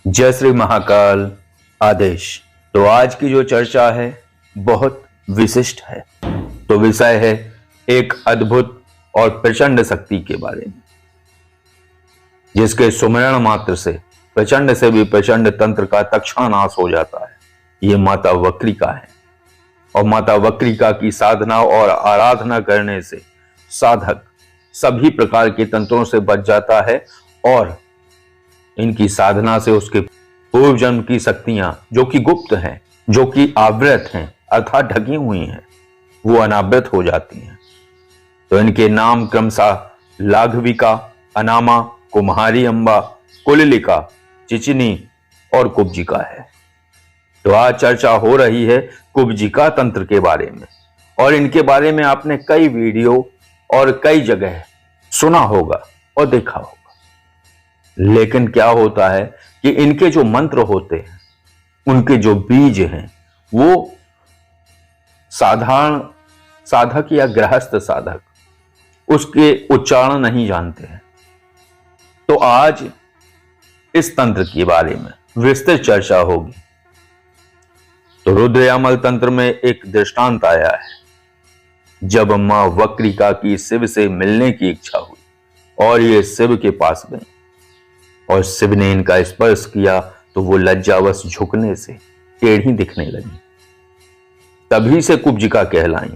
जय श्री महाकाल आदेश। तो आज की जो चर्चा है बहुत विशिष्ट है। तो विषय है एक अद्भुत और प्रचंड शक्ति के बारे में, जिसके सुमिरण मात्र से प्रचंड से भी प्रचंड तंत्र का तत्क्षण नाश हो जाता है। ये माता वक्रिका है और माता वक्रिका की साधना और आराधना करने से साधक सभी प्रकार के तंत्रों से बच जाता है और इनकी साधना से उसके पूर्व जन्म की शक्तियां जो कि गुप्त हैं, जो कि आवृत हैं अर्थात ढकी हुई हैं, वो अनावृत हो जाती हैं। तो इनके नाम क्रमशः लाघविका, अनामा, कुम्हारी अम्बा, कुलिलिका, चिचिनी और कुब्जिका है। तो आज चर्चा हो रही है कुब्जिका तंत्र के बारे में, और इनके बारे में आपने कई वीडियो और कई जगह सुना होगा और देखा होगा। लेकिन क्या होता है कि इनके जो मंत्र होते हैं, उनके जो बीज हैं, वो साधारण साधक या गृहस्थ साधक उसके उच्चारण नहीं जानते हैं। तो आज इस तंत्र के बारे में विस्तृत चर्चा होगी। तो रुद्रयामल तंत्र में एक दृष्टांत आया है, जब मां वक्रिका की शिव से मिलने की इच्छा हुई और ये शिव के पास गई और शिव ने इनका स्पर्श किया तो वो लज्जावश झुकने से टेढ़ी दिखने लगी। तभी से कुब्जिका कहलाई।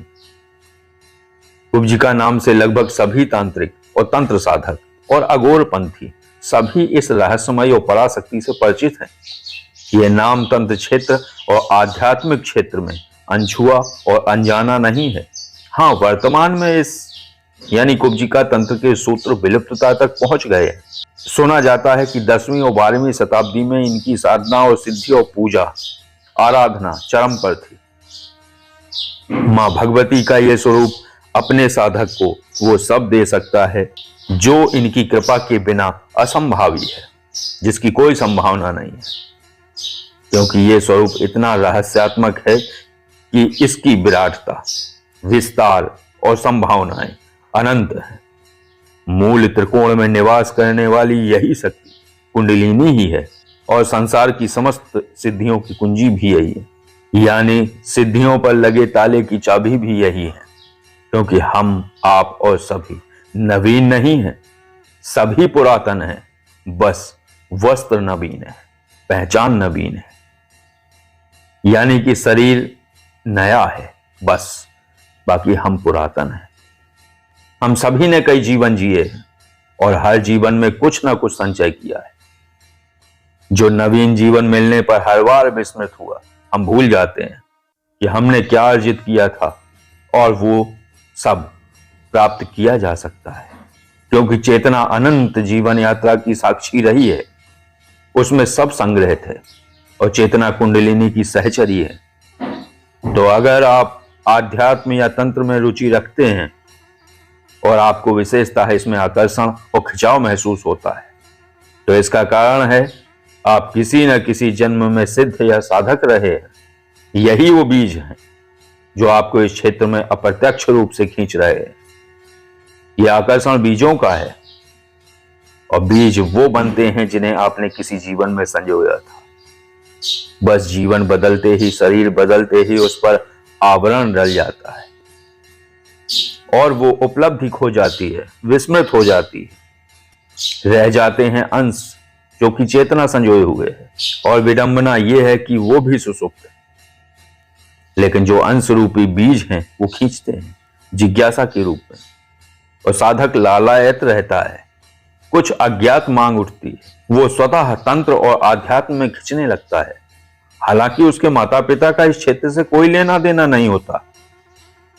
कुब्जिका नाम से लगभग सभी तांत्रिक और तंत्र साधक और अघोर पंथी सभी इस रहस्यमय और पराशक्ति से परिचित हैं। यह नाम तंत्र क्षेत्र और आध्यात्मिक क्षेत्र में अनछुआ और अनजाना नहीं है। हाँ, वर्तमान में इस यानी कुब्जिका तंत्र के सूत्र विलुप्तता तक पहुंच गए हैं। सुना जाता है कि 10वीं और 12वीं शताब्दी में इनकी साधना और सिद्धि और पूजा आराधना चरम पर थी। मां भगवती का यह स्वरूप अपने साधक को वो सब दे सकता है जो इनकी कृपा के बिना असंभावी है, जिसकी कोई संभावना नहीं है, क्योंकि यह स्वरूप इतना रहस्यात्मक है कि इसकी विराटता, विस्तार और संभावनाएं अनंत है। मूल त्रिकोण में निवास करने वाली यही शक्ति कुंडलिनी ही है और संसार की समस्त सिद्धियों की कुंजी भी यही है, यानी सिद्धियों पर लगे ताले की चाबी भी यही है। क्योंकि हम, आप और सभी नवीन नहीं हैं, सभी पुरातन हैं, बस वस्त्र नवीन है, पहचान नवीन है, यानी कि शरीर नया है बस, बाकी हम पुरातन हैं। हम सभी ने कई जीवन जिए हैं और हर जीवन में कुछ ना कुछ संचय किया है। जो नवीन जीवन मिलने पर हर बार विस्मृत हुआ, हम भूल जाते हैं कि हमने क्या अर्जित किया था, और वो सब प्राप्त किया जा सकता है, क्योंकि चेतना अनंत जीवन यात्रा की साक्षी रही है। उसमें सब संग्रहित है और चेतना कुंडलिनी की सहचरी है। तो अगर आप आध्यात्म या तंत्र में रुचि रखते हैं और आपको विशेषता है इसमें आकर्षण और खिंचाव महसूस होता है, तो इसका कारण है आप किसी न किसी जन्म में सिद्ध या साधक रहे हैं। यही वो बीज हैं जो आपको इस क्षेत्र में अप्रत्यक्ष रूप से खींच रहे हैं। यह आकर्षण बीजों का है और बीज वो बनते हैं जिन्हें आपने किसी जीवन में संजोया था। बस जीवन बदलते ही, शरीर बदलते ही उस पर आवरण डल जाता है और वो उपलब्धि खो जाती है, विस्मृत हो जाती है। रह जाते हैं अंश जो कि चेतना संजोए हुए है, और विडंबना यह है कि वो भी सुसुप्त है। लेकिन जो अंश रूपी बीज हैं वो खींचते हैं जिज्ञासा के रूप में, और साधक लालायत रहता है। कुछ अज्ञात मांग उठती है, वो स्वतः तंत्र और आध्यात्म में खींचने लगता है। हालांकि उसके माता पिता का इस क्षेत्र से कोई लेना देना नहीं होता,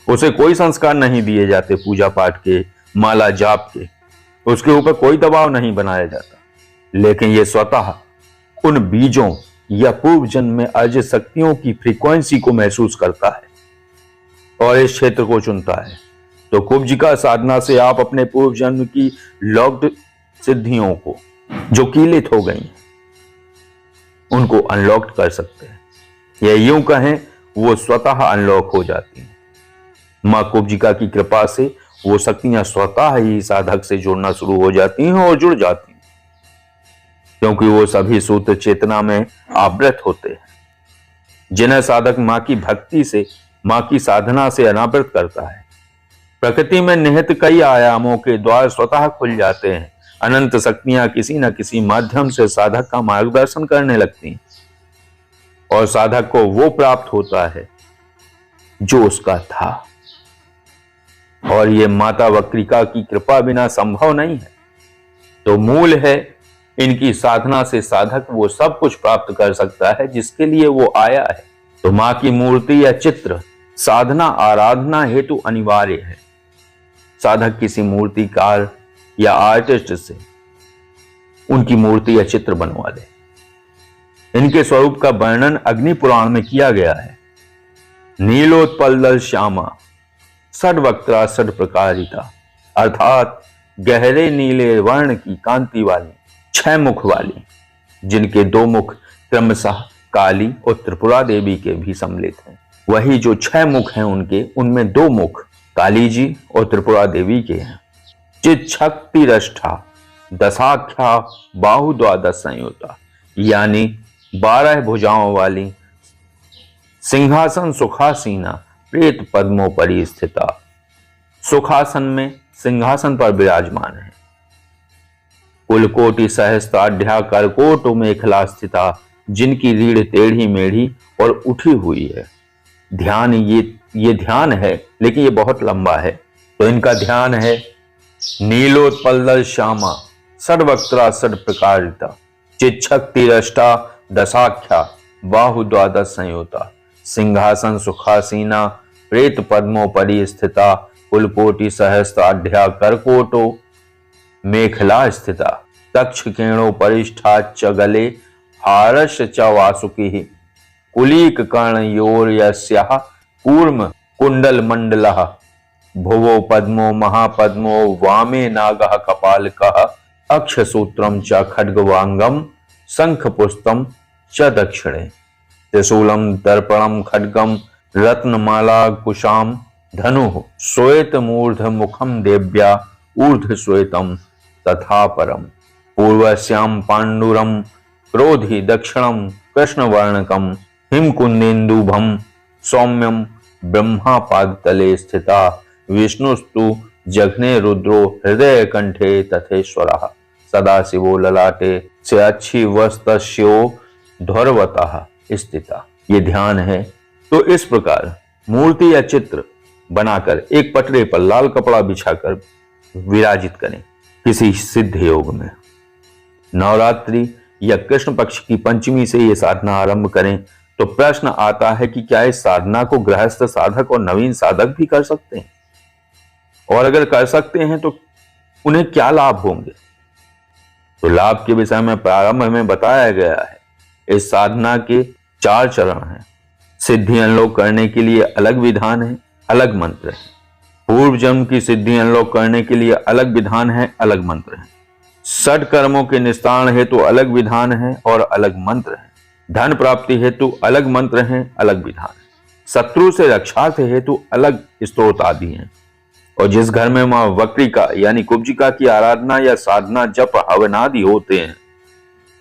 उसे कोई संस्कार नहीं दिए जाते पूजा पाठ के, माला जाप के, उसके ऊपर कोई दबाव नहीं बनाया जाता। लेकिन यह स्वतः उन बीजों या पूर्व जन्म में अर्जित शक्तियों की फ्रीक्वेंसी को महसूस करता है और इस क्षेत्र को चुनता है। तो कुब्जिका साधना से आप अपने पूर्व जन्म की लॉक्ड सिद्धियों को, जो कीलित हो गई हैं, उनको अनलॉक कर सकते हैं, या यूं कहें वो स्वतः अनलॉक हो जाती हैं। मां कुब्जिका की कृपा से वो शक्तियां स्वतः ही साधक से जुड़ना शुरू हो जाती हैं और जुड़ जाती हैं। क्योंकि वो सभी सूत्र चेतना में आवृत होते हैं, जिन्हें साधक मां की भक्ति से, मां की साधना से अनावृत करता है। प्रकृति में निहित कई आयामों के द्वार स्वतः खुल जाते हैं। अनंत शक्तियां किसी न किसी माध्यम से साधक का मार्गदर्शन करने लगती हैं और साधक को वो प्राप्त होता है जो उसका था। और ये माता वक्रिका की कृपा बिना संभव नहीं है। तो मूल है, इनकी साधना से साधक वो सब कुछ प्राप्त कर सकता है जिसके लिए वो आया है। तो मां की मूर्ति या चित्र साधना आराधना हेतु अनिवार्य है। साधक किसी मूर्तिकार या आर्टिस्ट से उनकी मूर्ति या चित्र बनवा ले। इनके स्वरूप का वर्णन अग्नि पुराण में किया गया है। नीलोत्पल श्यामा षड्वक्त्रा षड प्रकारिता, अर्थात गहरे नीले वर्ण की कांति वाली, 6 मुख वाली, जिनके 2 मुख क्रमशः काली और त्रिपुरा देवी के भी सम्मिलित हैं। वही जो 6 मुख हैं उनमें 2 मुख काली जी और त्रिपुरा देवी के हैं। चित शक्ति रष्ठा दशाख्या बाहु द्वादश संयुता, यानी 12 भुजाओं वाली, सिंहासन सुखासीना प्रेत पद्मों पर स्थिता, सुखासन में सिंहासन पर विराजमान है। कुलकोटि सहस्त्राढ्या करकोट मेखला स्थिता, जिनकी रीढ़ टेढ़ी मेढ़ी और उठी हुई है। ध्यान ये ध्यान है, लेकिन ये बहुत लंबा है, तो इनका ध्यान है नीलोत्पल श्यामा षड्वक्त्रा षड प्रकारिता, चिच्छक्ति रष्टा दशाख्या बाहु द्वादश संयुता, सिंहासन सुखासीना प्रेत पद्मों परि स्थिता, कुलकोटि सहस्त्राढ्या करकोटो मेखला स्थिता, तक्ष केणो परिष्ठा च गले हारश च वासुकी, कुलीक कर्णयोर यस्याः कूर्म कुंडल मंडलः, भुवो पद्मो महापद्मो वामे नागः कपालकः, अक्षसूत्रम च खड्गवांगम शंखपुष्पम च दक्षिणे, त्रिशूलम दर्पणम खड्गम रत्नमाला कुशाम धनुः, श्वेत मूर्ध मुखम देव्या ऊर्ध श्वेतम तथा परम, पूर्वश्याम पांडुरम क्रोधि दक्षिणम कृष्णवर्णकम, हिमकुंदेन्दुभम सौम्यम ब्रह्मा पादतले स्थिता, विष्णुस्तु जघ्ने रुद्रो हृदय कंठे तथेश्वरः, सदाशिवो ललाटे से अच्छी वस्तस्यो धौरवतः स्थिता। ये ध्यान है। तो इस प्रकार मूर्ति या चित्र बनाकर एक पटरे पर लाल कपड़ा बिछाकर विराजित करें किसी सिद्ध योग में। नवरात्रि या कृष्ण पक्ष की पंचमी से ये साधना आरंभ करें। तो प्रश्न आता है कि क्या इस साधना को गृहस्थ साधक और नवीन साधक भी कर सकते हैं, और अगर कर सकते हैं तो उन्हें क्या लाभ होंगे? तो लाभ के विषय में प्रारंभ में बताया गया है। इस साधना के 4 चरण हैं। सिद्धि अनलॉक करने के लिए अलग विधान है, अलग मंत्र है। पूर्व जन्म की सिद्धि अनलॉक करने के लिए अलग विधान है, अलग मंत्र है। षट कर्मों के निस्तारण हेतु अलग विधान है और अलग मंत्र है। धन प्राप्ति हेतु अलग मंत्र हैं, अलग विधान है। शत्रु से रक्षार्थ हेतु अलग स्तोत्र आदि हैं। और जिस घर में मां वक्रिका यानी कुब्जिका की आराधना या साधना जप हवनादि होते हैं,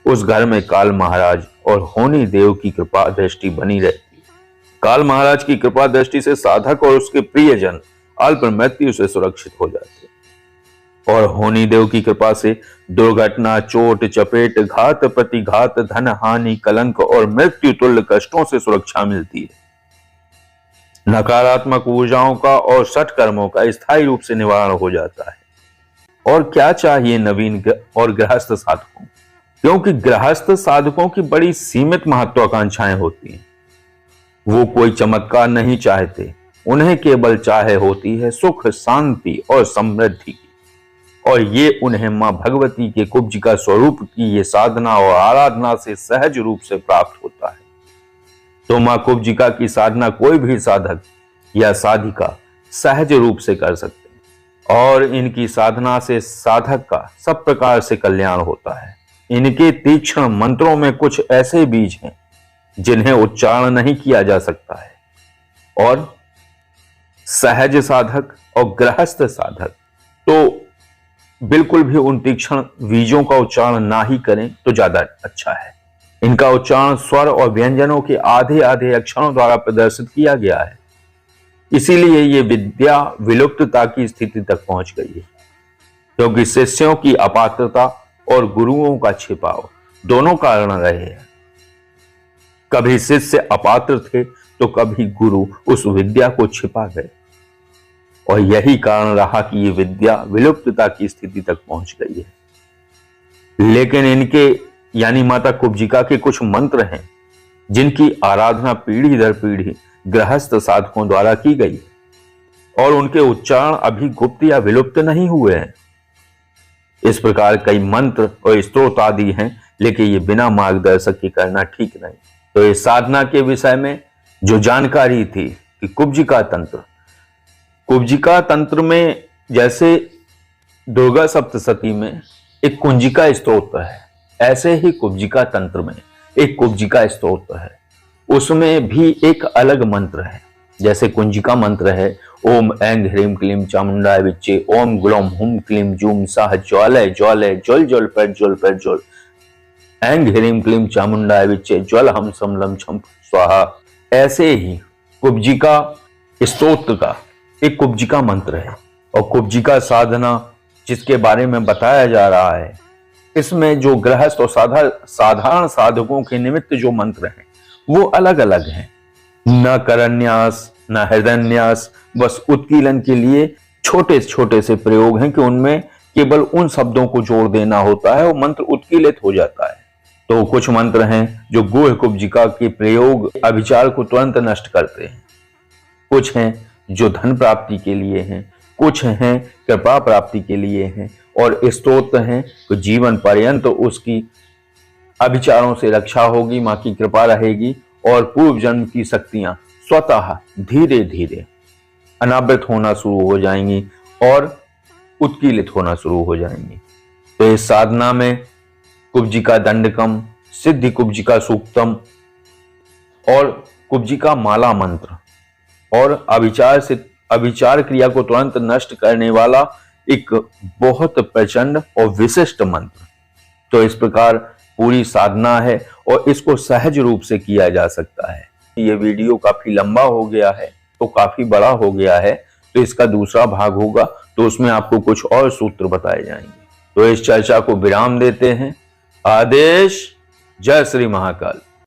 उस घर में काल महाराज और होनी देव की कृपा दृष्टि बनी रहती है। काल महाराज की कृपा दृष्टि से साधक और उसके प्रियजन अल्प मृत्यु से सुरक्षित हो जाते हैं, और होनी देव की कृपा से दुर्घटना, चोट, चपेट, घात, प्रतिघात, धन हानि, कलंक और मृत्यु तुल्य कष्टों से सुरक्षा मिलती है। नकारात्मक ऊर्जाओं का और षट कर्मों का स्थायी रूप से निवारण हो जाता है। और क्या चाहिए नवीन और गृहस्थ साधकों, क्योंकि गृहस्थ साधकों की बड़ी सीमित महत्वाकांक्षाएं होती हैं। वो कोई चमत्कार नहीं चाहते, उन्हें केवल चाहे होती है सुख, शांति और समृद्धि की। और ये उन्हें मां भगवती के कुब्जिका स्वरूप की ये साधना और आराधना से सहज रूप से प्राप्त होता है। तो मां कुब्जिका की साधना कोई भी साधक या साधिका सहज रूप से कर सकते हैं, और इनकी साधना से साधक का सब प्रकार से कल्याण होता है। इनके तीक्ष्ण मंत्रों में कुछ ऐसे बीज हैं जिन्हें उच्चारण नहीं किया जा सकता है, और सहज साधक और गृहस्थ साधक तो बिल्कुल भी उन तीक्ष्ण बीजों का उच्चारण ना ही करें तो ज्यादा अच्छा है। इनका उच्चारण स्वर और व्यंजनों के आधे आधे अक्षरों द्वारा प्रदर्शित किया गया है, इसीलिए ये विद्या विलुप्तता की स्थिति तक पहुंच गई है, क्योंकि शिष्यों की अपात्रता और गुरुओं का छिपाव दोनों कारण रहे हैं। कभी शिष्य अपात्र थे तो कभी गुरु उस विद्या को छिपा गए, और यही कारण रहा कि ये विद्या विलुप्तता की स्थिति तक पहुंच गई है। लेकिन इनके यानी माता कुब्जिका के कुछ मंत्र हैं जिनकी आराधना पीढ़ी दर पीढ़ी गृहस्थ साधकों द्वारा की गई है और उनके उच्चारण अभी गुप्त या विलुप्त नहीं हुए हैं। इस प्रकार कई मंत्र और स्तोत्र आदि हैं, लेकिन ये बिना मार्गदर्शक के करना ठीक नहीं। तो इस साधना के विषय में जो जानकारी थी कि कुब्जिका तंत्र में जैसे दुर्गा सप्तशती में एक कुंजिका स्तोत्र है, ऐसे ही कुब्जिका तंत्र में एक कुब्जिका स्तोत्र है। उसमें भी एक अलग मंत्र है। जैसे कुंजिका मंत्र है ओम ऐं ह्रीं क्लीं चामुंडाय विच्चे, ओम ग्लौम हुम क्लीं जूम साह ज्वालय ज्वालय ज्वल ज्वल प्रज्वल प्रज्वल, ऐं ह्रीं क्लीं चामुंडाय विच्चे ज्वल हम समलम छम स्वाहा। ऐसे ही कुब्जिका स्तोत्र का एक कुब्जिका मंत्र है। और कुब्जिका साधना जिसके बारे में बताया जा रहा है, इसमें जो गृहस्थ और साधारण साधकों के निमित्त जो मंत्र हैं वो अलग अलग हैं। न करन्यास न हृदयन्यास, बस उत्कीलन के लिए छोटे छोटे से प्रयोग हैं कि उनमें केवल उन शब्दों को जोड़ देना होता है और मंत्र उत्कीलित हो जाता है। तो कुछ मंत्र हैं जो गूढ़ कुब्जिका के प्रयोग अभिचार को तुरंत नष्ट करते हैं, कुछ हैं जो धन प्राप्ति के लिए हैं, कुछ हैं कृपा प्राप्ति के लिए हैं, और स्तोत्र हैं कि जीवन पर्यंत उसकी अभिचारों से रक्षा होगी, मां की कृपा रहेगी और पूर्व जन्म की शक्तियां स्वतः धीरे धीरे अनावृत होना शुरू हो जाएंगी और उत्कीलित होना शुरू हो जाएंगी। तो इस साधना में कुब्जिका दंडकम, सिद्धि कुब्जिका सूक्तम और कुब्जिका माला मंत्र और अभिचार क्रिया को तुरंत नष्ट करने वाला एक बहुत प्रचंड और विशिष्ट मंत्र। तो इस प्रकार पूरी साधना है और इसको सहज रूप से किया जा सकता है। ये वीडियो काफी लंबा हो गया है, तो काफी बड़ा हो गया है, तो इसका दूसरा भाग होगा, तो उसमें आपको कुछ और सूत्र बताए जाएंगे। तो इस चर्चा को विराम देते हैं। आदेश। जय श्री महाकाल।